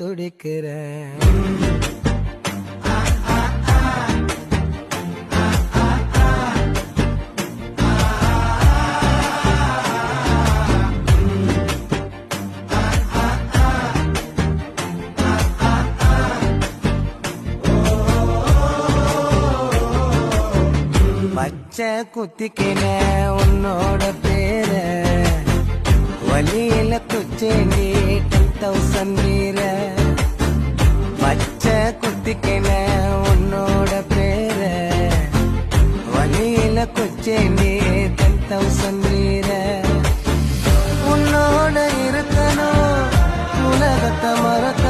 துடிக்கிறேன். பச்சை குத்திக்கின உன்னோட பேர வழியில குச்சேண்டி 10,000 வீர. பச்சை குத்திக்கின உன்னோட பேர வழியில குச்சேண்டி 10,000 வீர. உன்னோட இருக்கணும் உலகத்தை மறக்க